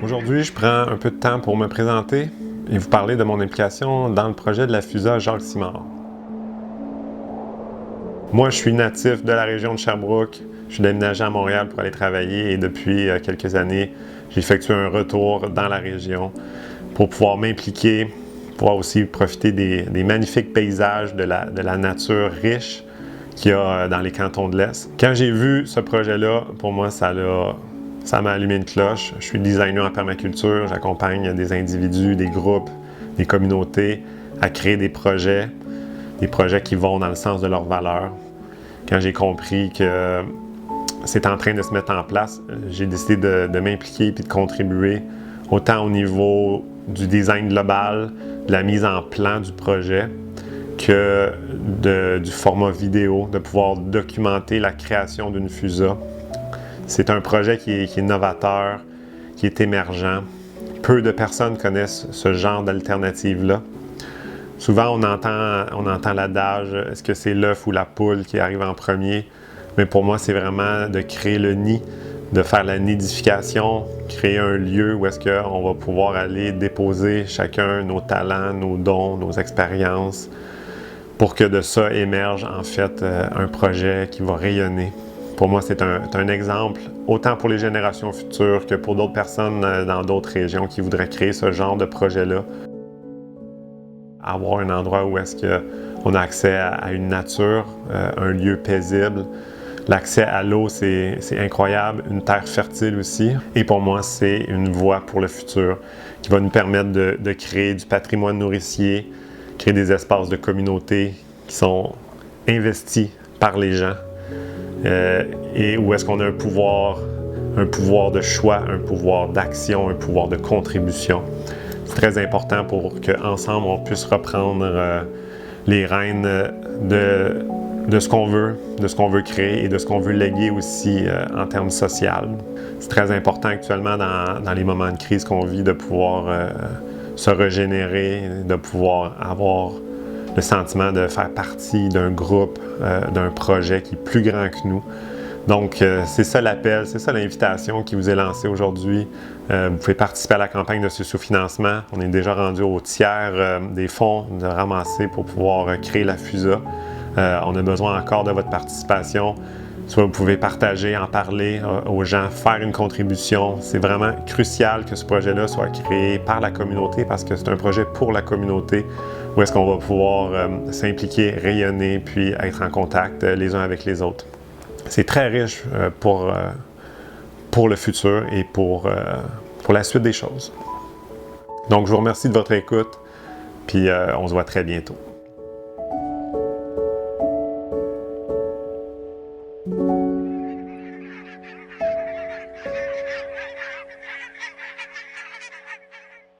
Aujourd'hui, je prends un peu de temps pour me présenter et vous parler de mon implication dans le projet de la FUSA Jacques-Simard. Moi, je suis natif de la région de Sherbrooke. Je suis déménagé à Montréal pour aller travailler et depuis quelques années, j'ai effectué un retour dans la région pour pouvoir m'impliquer, pouvoir aussi profiter des magnifiques paysages de la nature riche qu'il y a dans les cantons de l'Est. Quand j'ai vu ce projet-là, pour moi, ça m'a allumé une cloche. Je suis designer en permaculture, j'accompagne des individus, des groupes, des communautés à créer des projets qui vont dans le sens de leurs valeurs. Quand j'ai compris que c'est en train de se mettre en place, j'ai décidé de m'impliquer et de contribuer autant au niveau du design global, de la mise en plan du projet, que du format vidéo, de pouvoir documenter la création d'une FUSA. C'est un projet qui est novateur, qui est émergent. Peu de personnes connaissent ce genre d'alternative-là. Souvent, on entend l'adage « est-ce que c'est l'œuf ou la poule qui arrive en premier ?» Mais pour moi, c'est vraiment de créer le nid, de faire la nidification, créer un lieu où est-ce qu'on va pouvoir aller déposer chacun nos talents, nos dons, nos expériences, pour que de ça émerge en fait un projet qui va rayonner. Pour moi, c'est un exemple, autant pour les générations futures que pour d'autres personnes dans d'autres régions qui voudraient créer ce genre de projet-là. Avoir un endroit où est-ce qu'on a accès à une nature, un lieu paisible. L'accès à l'eau, c'est incroyable, une terre fertile aussi. Et pour moi, c'est une voie pour le futur qui va nous permettre de créer du patrimoine nourricier, créer des espaces de communauté qui sont investis par les gens et où est-ce qu'on a un pouvoir de choix, un pouvoir d'action, un pouvoir de contribution. C'est très important pour qu'ensemble, on puisse reprendre les rênes de ce qu'on veut créer et de ce qu'on veut léguer aussi en termes sociaux. C'est très important actuellement dans les moments de crise qu'on vit de pouvoir se régénérer, de pouvoir avoir le sentiment de faire partie d'un groupe, d'un projet qui est plus grand que nous. Donc, c'est ça l'appel, c'est ça l'invitation qui vous est lancée aujourd'hui. Vous pouvez participer à la campagne de ce sous-financement. On est déjà rendu au tiers des fonds de ramasser pour pouvoir créer la FUSA. On a besoin encore de votre participation. Soit vous pouvez partager, en parler aux gens, faire une contribution. C'est vraiment crucial que ce projet-là soit créé par la communauté parce que c'est un projet pour la communauté où est-ce qu'on va pouvoir s'impliquer, rayonner, puis être en contact les uns avec les autres. C'est très riche pour le futur et pour la suite des choses. Donc, je vous remercie de votre écoute, puis on se voit très bientôt.